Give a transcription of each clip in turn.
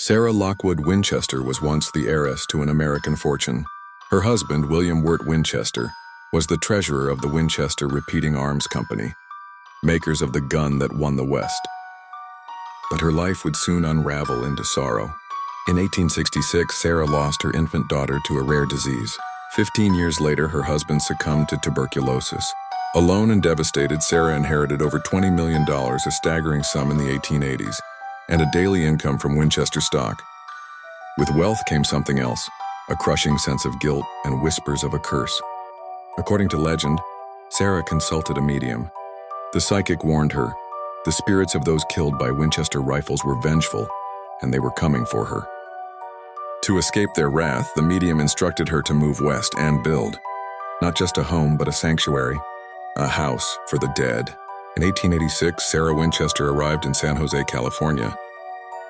Sarah Lockwood Winchester was once the heiress to an American fortune. Her husband, William Wirt Winchester, was the treasurer of the Winchester Repeating Arms Company, makers of the gun that won the West. But her life would soon unravel into sorrow. In 1866, Sarah lost her infant daughter to a rare disease. 15 years later, her husband succumbed to tuberculosis. Alone and devastated, Sarah inherited over $20 million, a staggering sum in the 1880s, and a daily income from Winchester stock. With wealth came something else, a crushing sense of guilt and whispers of a curse. According to legend, Sarah consulted a medium. The psychic warned her, the spirits of those killed by Winchester rifles were vengeful, and they were coming for her. To escape their wrath, the medium instructed her to move west and build, not just a home but a sanctuary, a house for the dead. In 1886, Sarah Winchester arrived in San Jose, California.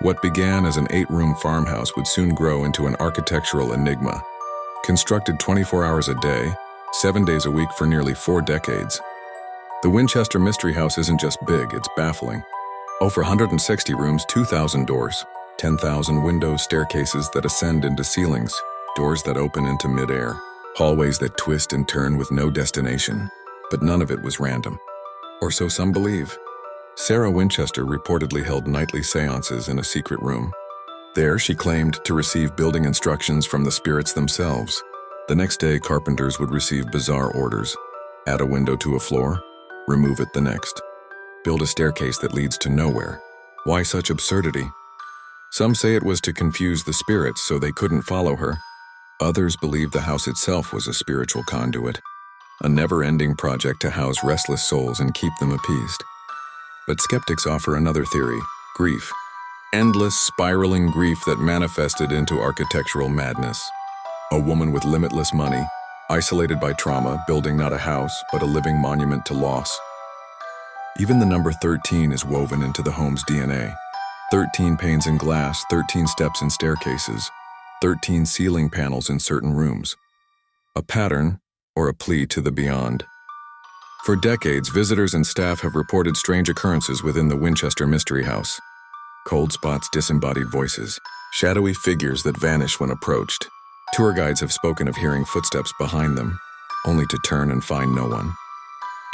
What began as an 8-room farmhouse would soon grow into an architectural enigma. Constructed 24 hours a day, 7 days a week for nearly 4 decades. The Winchester Mystery House isn't just big, it's baffling. Over 160 rooms, 2,000 doors, 10,000 windows, staircases that ascend into ceilings, doors that open into midair, hallways that twist and turn with no destination. But none of it was random. Or so some believe. Sarah Winchester reportedly held nightly seances in a secret room. There, she claimed to receive building instructions from the spirits themselves. The next day, carpenters would receive bizarre orders. Add a window to a floor, remove it the next. Build a staircase that leads to nowhere. Why such absurdity? Some say it was to confuse the spirits so they couldn't follow her. Others believe the house itself was a spiritual conduit, a never-ending project to house restless souls and keep them appeased. But skeptics offer another theory, grief. Endless, spiraling grief that manifested into architectural madness. A woman with limitless money, isolated by trauma, building not a house, but a living monument to loss. Even the number 13 is woven into the home's DNA. 13 panes in glass, 13 steps in staircases, 13 ceiling panels in certain rooms. A pattern, or a plea to the beyond. For decades, visitors and staff have reported strange occurrences within the Winchester Mystery House. Cold spots, disembodied voices, shadowy figures that vanish when approached. Tour guides have spoken of hearing footsteps behind them, only to turn and find no one.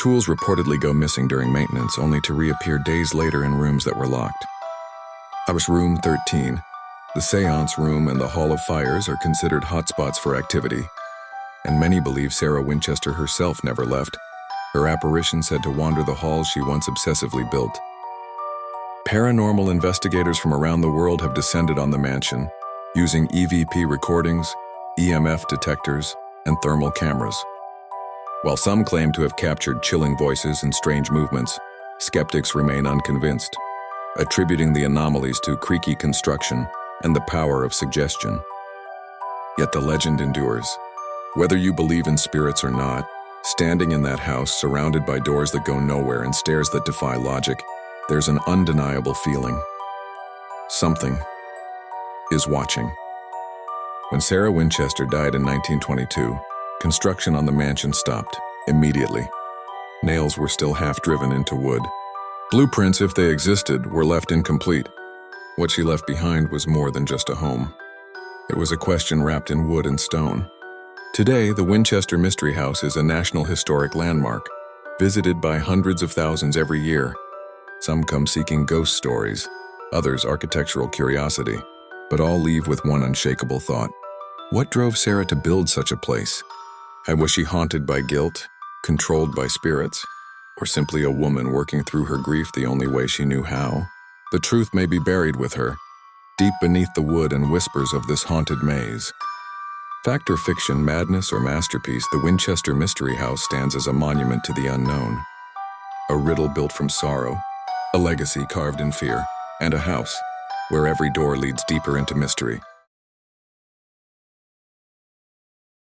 Tools reportedly go missing during maintenance, only to reappear days later in rooms that were locked. Room 13. The seance room and the Hall of Fires are considered hotspots for activity, and many believe Sarah Winchester herself never left. Her apparition said to wander the halls she once obsessively built. Paranormal investigators from around the world have descended on the mansion, using EVP recordings, EMF detectors, and thermal cameras. While some claim to have captured chilling voices and strange movements, skeptics remain unconvinced, attributing the anomalies to creaky construction and the power of suggestion. Yet the legend endures. Whether you believe in spirits or not, standing in that house surrounded by doors that go nowhere and stairs that defy logic, there's an undeniable feeling. Something is watching. When Sarah Winchester died in 1922, construction on the mansion stopped immediately. Nails were still half driven into wood. Blueprints, if they existed, were left incomplete. What she left behind was more than just a home. It was a question wrapped in wood and stone. Today, the Winchester Mystery House is a National Historic Landmark, visited by hundreds of thousands every year. Some come seeking ghost stories, others architectural curiosity, but all leave with one unshakable thought. What drove Sarah to build such a place? And was she haunted by guilt, controlled by spirits, or simply a woman working through her grief the only way she knew how? The truth may be buried with her, deep beneath the wood and whispers of this haunted maze. Fact or fiction, madness or masterpiece, the Winchester Mystery House stands as a monument to the unknown. A riddle built from sorrow, a legacy carved in fear, and a house where every door leads deeper into mystery.